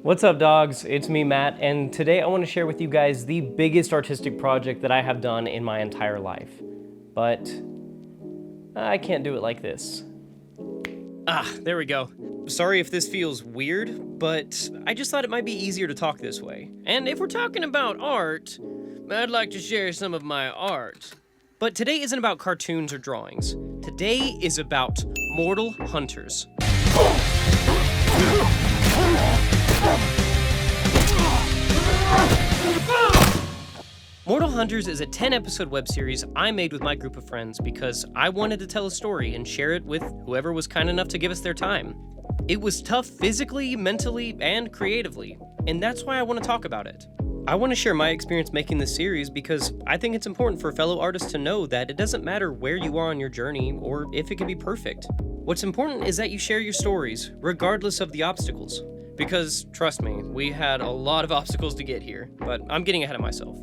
What's up, dogs? It's me, Matt, and today I want to share with you guys the biggest artistic project that I have done in my entire life. But I can't do it like this. There we go. Sorry if this feels weird, but I just thought it might be easier to talk this way. And if we're talking about art, I'd like to share some of my art. But today isn't about cartoons or drawings. Today is about Mortal Hunters. Mortal Hunters is a 10-episode web series I made with my group of friends because I wanted to tell a story and share it with whoever was kind enough to give us their time. It was tough physically, mentally, and creatively, and that's why I want to talk about it. I want to share my experience making this series because I think it's important for fellow artists to know that it doesn't matter where you are on your journey or if it can be perfect. What's important is that you share your stories, regardless of the obstacles. Because, trust me, we had a lot of obstacles to get here, but I'm getting ahead of myself.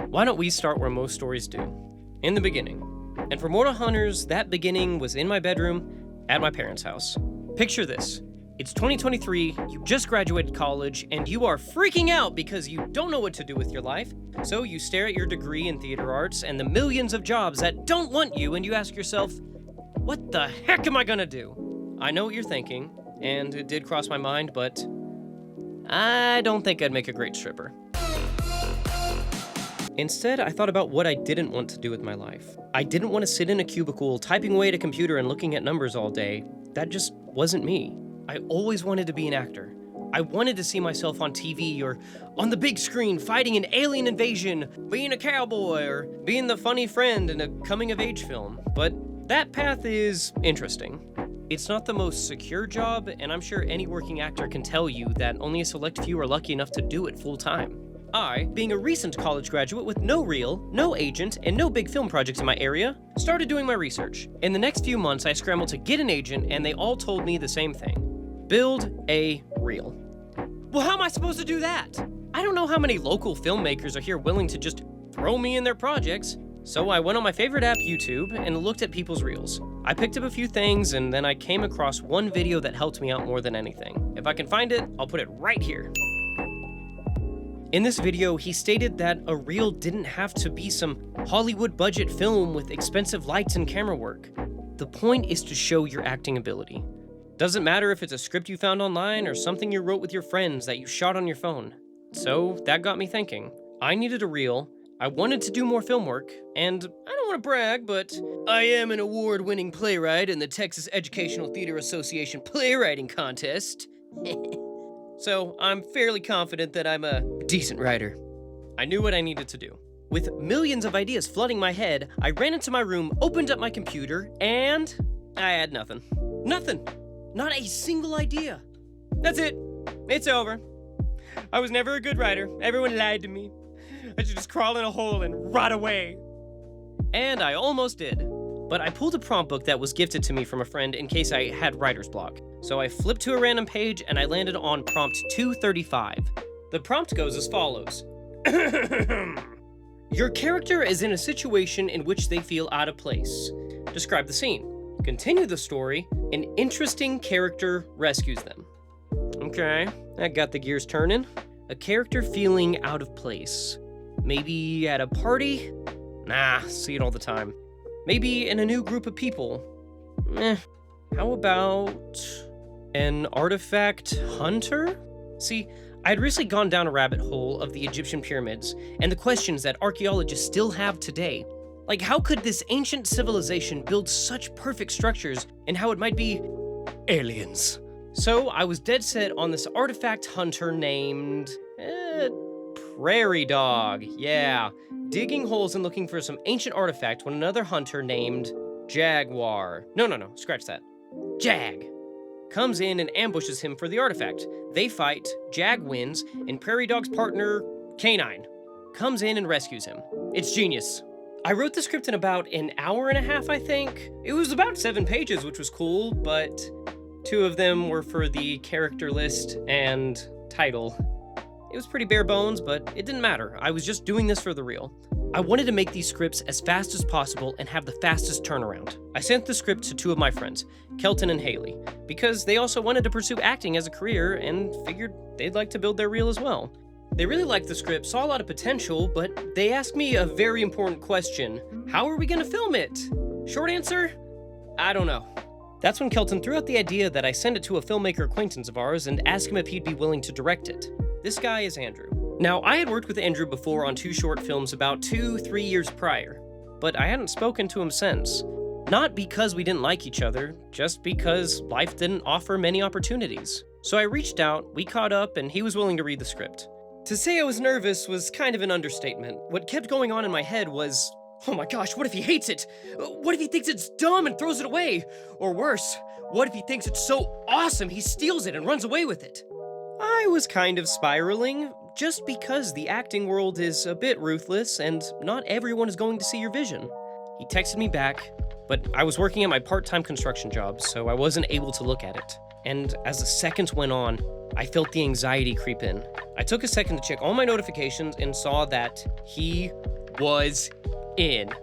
Why don't we start where most stories do? In the beginning. And for Mortal Hunters, that beginning was in my bedroom at my parents' house. Picture this. It's 2023, you just graduated college, and you are freaking out because you don't know what to do with your life. So you stare at your degree in theater arts and the millions of jobs that don't want you, and you ask yourself, what the heck am I gonna do? I know what you're thinking, and it did cross my mind, but I don't think I'd make a great stripper. Instead, I thought about what I didn't want to do with my life. I didn't want to sit in a cubicle, typing away at a computer and looking at numbers all day. That just wasn't me. I always wanted to be an actor. I wanted to see myself on TV or on the big screen fighting an alien invasion, being a cowboy, or being the funny friend in a coming-of-age film. But that path is interesting. It's not the most secure job, and I'm sure any working actor can tell you that only a select few are lucky enough to do it full-time. I, being a recent college graduate with no reel, no agent, and no big film projects in my area, started doing my research. In the next few months, I scrambled to get an agent, and they all told me the same thing. Build a reel. Well, how am I supposed to do that? I don't know how many local filmmakers are here willing to just throw me in their projects. So I went on my favorite app, YouTube, and looked at people's reels. I picked up a few things, and then I came across one video that helped me out more than anything. If I can find it, I'll put it right here. In this video, he stated that a reel didn't have to be some Hollywood budget film with expensive lights and camera work. The point is to show your acting ability. Doesn't matter if it's a script you found online or something you wrote with your friends that you shot on your phone. So that got me thinking. I needed a reel, I wanted to do more film work, and I don't want to brag, but I am an award-winning playwright in the Texas Educational Theater Association Playwriting Contest. So I'm fairly confident that I'm a decent writer. I knew what I needed to do. With millions of ideas flooding my head, I ran into my room, opened up my computer, and I had nothing. Nothing. Not a single idea. That's it. It's over. I was never a good writer. Everyone lied to me. I should just crawl in a hole and rot away. And I almost did. But I pulled a prompt book that was gifted to me from a friend in case I had writer's block. So I flipped to a random page and I landed on prompt 235. The prompt goes as follows. Your character is in a situation in which they feel out of place. Describe the scene. Continue the story. An interesting character rescues them. Okay, that got the gears turning. A character feeling out of place. Maybe at a party? Nah, see it all the time. Maybe in a new group of people. How about an artifact hunter? See, I had recently gone down a rabbit hole of the Egyptian pyramids and the questions that archaeologists still have today. Like, how could this ancient civilization build such perfect structures and how it might be aliens? So I was dead set on this artifact hunter named Prairie Dog. Yeah, digging holes and looking for some ancient artifact when another hunter named Jaguar. No, scratch that. Jag comes in and ambushes him for the artifact. They fight, Jag wins, and Prairie Dog's partner, Canine, comes in and rescues him. It's genius. I wrote the script in about an hour and a half, I think. It was about 7 pages, which was cool, but 2 of them were for the character list and title. It was pretty bare bones, but it didn't matter. I was just doing this for the reel. I wanted to make these scripts as fast as possible and have the fastest turnaround. I sent the script to two of my friends, Kelton and Haley, because they also wanted to pursue acting as a career and figured they'd like to build their reel as well. They really liked the script, saw a lot of potential, but they asked me a very important question. How are we gonna film it? Short answer, I don't know. That's when Kelton threw out the idea that I send it to a filmmaker acquaintance of ours and ask him if he'd be willing to direct it. This guy is Andrew. Now, I had worked with Andrew before on 2 short films about 2-3 years prior, but I hadn't spoken to him since. Not because we didn't like each other, just because life didn't offer many opportunities. So I reached out, we caught up, and he was willing to read the script. To say I was nervous was kind of an understatement. What kept going on in my head was, oh my gosh, what if he hates it? What if he thinks it's dumb and throws it away? Or worse, what if he thinks it's so awesome he steals it and runs away with it? I was kind of spiraling, just because the acting world is a bit ruthless and not everyone is going to see your vision. He texted me back, but I was working at my part-time construction job, so I wasn't able to look at it. And as the seconds went on, I felt the anxiety creep in. I took a second to check all my notifications and saw that he was in. Woo!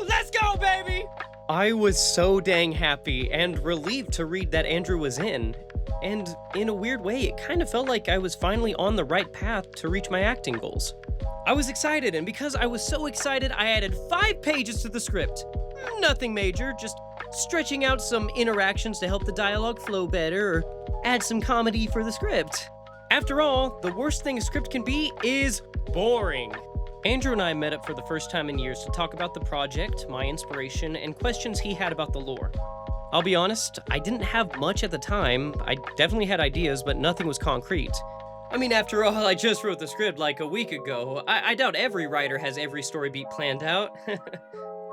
Let's go, baby! I was so dang happy and relieved to read that Andrew was in. And in a weird way, it kind of felt like I was finally on the right path to reach my acting goals. I was excited, and because I was so excited, I added 5 pages to the script. Nothing major, just stretching out some interactions to help the dialogue flow better or add some comedy for the script. After all, the worst thing a script can be is boring. Andrew and I met up for the first time in years to talk about the project, my inspiration, and questions he had about the lore. I'll be honest, I didn't have much at the time. I definitely had ideas, but nothing was concrete. I mean, after all, I just wrote the script like a week ago. I doubt every writer has every story beat planned out.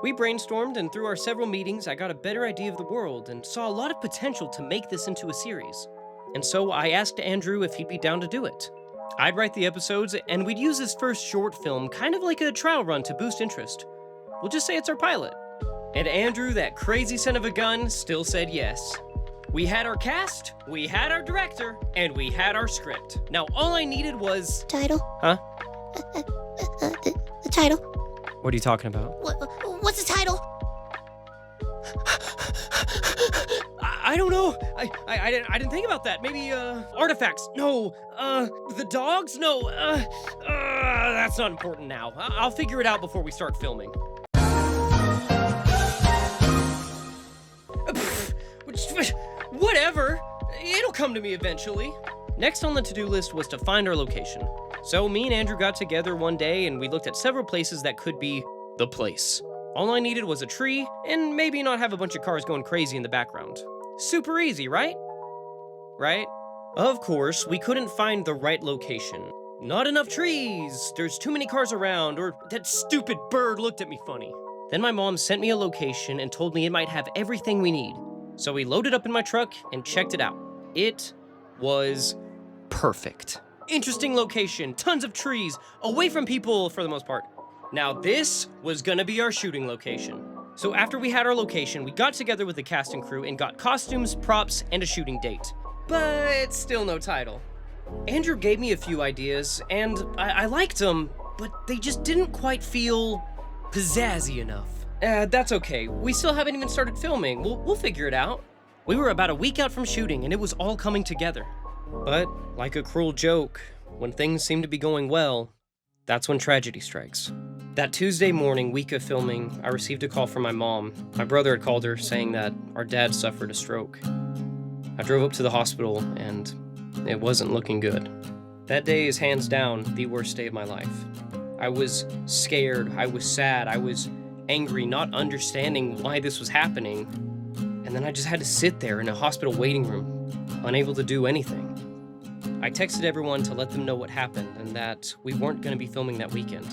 We brainstormed, and through our several meetings, I got a better idea of the world and saw a lot of potential to make this into a series. And so I asked Andrew if he'd be down to do it. I'd write the episodes, and we'd use this first short film kind of like a trial run to boost interest. We'll just say it's our pilot. And Andrew, that crazy son of a gun, still said yes. We had our cast, we had our director, and we had our script. Now all I needed was... Title? Huh? The title? What are you talking about? What's the title? I don't know. I didn't think about that. Maybe, artifacts. No. The dogs? No. That's not important now. I'll figure it out before we start filming. Whatever. It'll come to me eventually. Next on the to-do list was to find our location. So me and Andrew got together one day and we looked at several places that could be the place. All I needed was a tree and maybe not have a bunch of cars going crazy in the background. Super easy, right? Right? Of course, we couldn't find the right location. Not enough trees, there's too many cars around, or that stupid bird looked at me funny. Then my mom sent me a location and told me it might have everything we need. So we loaded up in my truck and checked it out. It was perfect. Interesting location, tons of trees, away from people for the most part. Now this was gonna be our shooting location. So after we had our location, we got together with the cast and crew and got costumes, props, and a shooting date. But still no title. Andrew gave me a few ideas, and I liked them, but they just didn't quite feel pizzazzy enough. That's okay. We still haven't even started filming. We'll figure it out. We were about a week out from shooting, and it was all coming together. But, like a cruel joke, when things seem to be going well, that's when tragedy strikes. That Tuesday morning, week of filming, I received a call from my mom. My brother had called her saying that our dad suffered a stroke. I drove up to the hospital, and it wasn't looking good. That day is hands down the worst day of my life. I was scared, I was sad, I was angry, not understanding why this was happening. And then I just had to sit there in a hospital waiting room, unable to do anything. I texted everyone to let them know what happened and that we weren't going to be filming that weekend.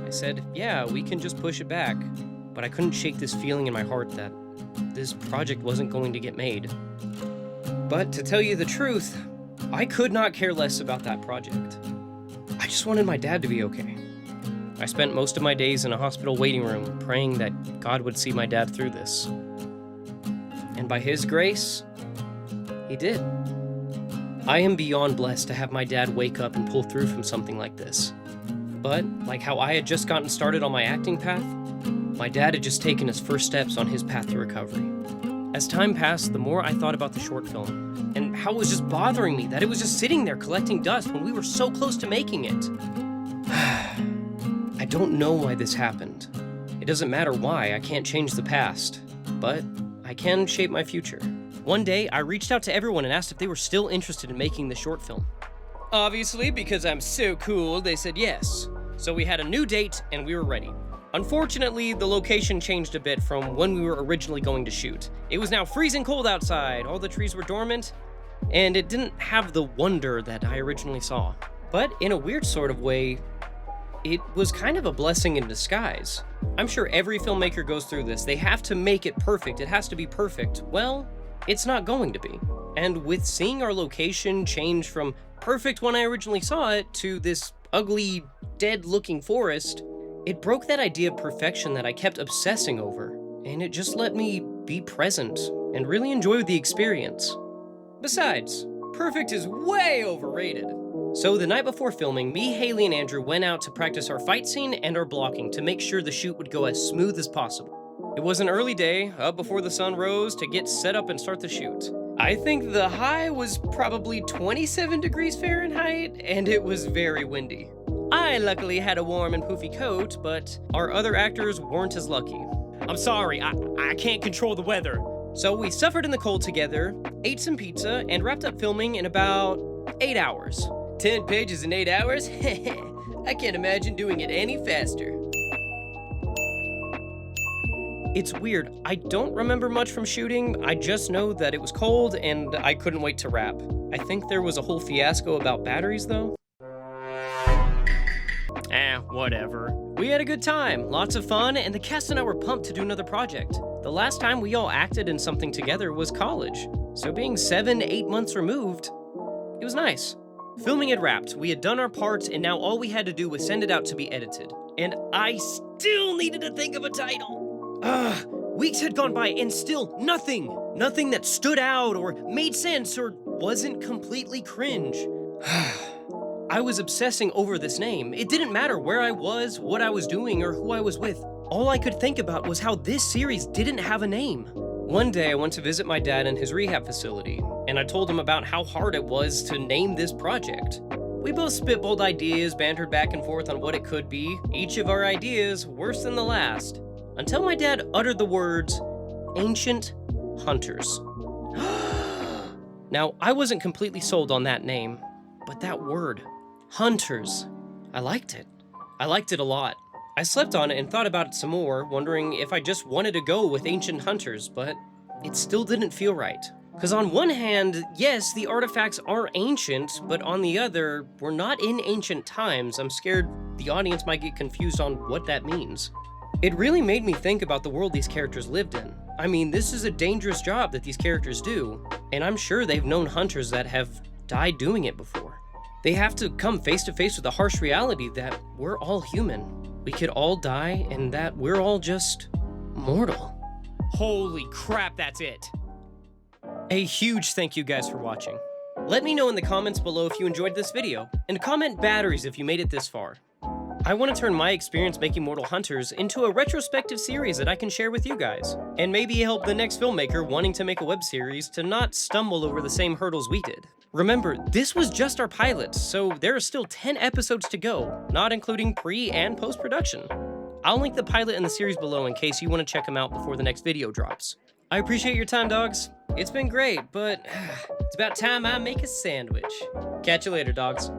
I said, yeah, we can just push it back, but I couldn't shake this feeling in my heart that this project wasn't going to get made. But to tell you the truth, I could not care less about that project. I just wanted my dad to be okay. I spent most of my days in a hospital waiting room praying that God would see my dad through this. And by His grace, He did. I am beyond blessed to have my dad wake up and pull through from something like this. But, like how I had just gotten started on my acting path, my dad had just taken his first steps on his path to recovery. As time passed, the more I thought about the short film, and how it was just bothering me that it was just sitting there collecting dust when we were so close to making it. I don't know why this happened. It doesn't matter why, I can't change the past, but I can shape my future. One day, I reached out to everyone and asked if they were still interested in making the short film. Obviously, because I'm so cool, they said yes. So we had a new date, and we were ready. Unfortunately, the location changed a bit from when we were originally going to shoot. It was now freezing cold outside, all the trees were dormant, and it didn't have the wonder that I originally saw. But in a weird sort of way, it was kind of a blessing in disguise. I'm sure every filmmaker goes through this. They have to make it perfect. It has to be perfect. Well, it's not going to be. And with seeing our location change from perfect when I originally saw it to this ugly, dead-looking forest, it broke that idea of perfection that I kept obsessing over, and it just let me be present and really enjoy the experience. Besides, perfect is way overrated. So the night before filming, me, Haley, and Andrew went out to practice our fight scene and our blocking to make sure the shoot would go as smooth as possible. It was an early day, up before the sun rose to get set up and start the shoot. I think the high was probably 27 degrees Fahrenheit, and it was very windy. I luckily had a warm and poofy coat, but our other actors weren't as lucky. I'm sorry, I can't control the weather. So we suffered in the cold together, ate some pizza, and wrapped up filming in about 8 hours. 10 pages in 8 hours? I can't imagine doing it any faster. It's weird, I don't remember much from shooting, I just know that it was cold and I couldn't wait to wrap. I think there was a whole fiasco about batteries though. Whatever. We had a good time, lots of fun, and the cast and I were pumped to do another project. The last time we all acted in something together was college, so being 7-8 months removed, it was nice. Filming had wrapped, we had done our parts, and now all we had to do was send it out to be edited. And I still needed to think of a title. Weeks had gone by and still nothing. Nothing that stood out or made sense or wasn't completely cringe. I was obsessing over this name. It didn't matter where I was, what I was doing, or who I was with. All I could think about was how this series didn't have a name. One day I went to visit my dad in his rehab facility, and I told him about how hard it was to name this project. We both spitballed ideas, bantered back and forth on what it could be, each of our ideas worse than the last, until my dad uttered the words, Ancient Hunters. Now, I wasn't completely sold on that name, but that word, Hunters, I liked it. I liked it a lot. I slept on it and thought about it some more, wondering if I just wanted to go with Ancient Hunters, but it still didn't feel right. Because on one hand, yes, the artifacts are ancient, but on the other, we're not in ancient times. I'm scared the audience might get confused on what that means. It really made me think about the world these characters lived in. I mean, this is a dangerous job that these characters do, and I'm sure they've known hunters that have died doing it before. They have to come face to face with the harsh reality that we're all human. We could all die, and that we're all just mortal. Holy crap, that's it! A huge thank you guys for watching. Let me know in the comments below if you enjoyed this video, and comment batteries if you made it this far. I want to turn my experience making Mortal Hunters into a retrospective series that I can share with you guys, and maybe help the next filmmaker wanting to make a web series to not stumble over the same hurdles we did. Remember, this was just our pilot, so there are still 10 episodes to go, not including pre- and post-production. I'll link the pilot in the series below in case you want to check them out before the next video drops. I appreciate your time, dogs. It's been great, but it's about time I make a sandwich. Catch you later, dogs.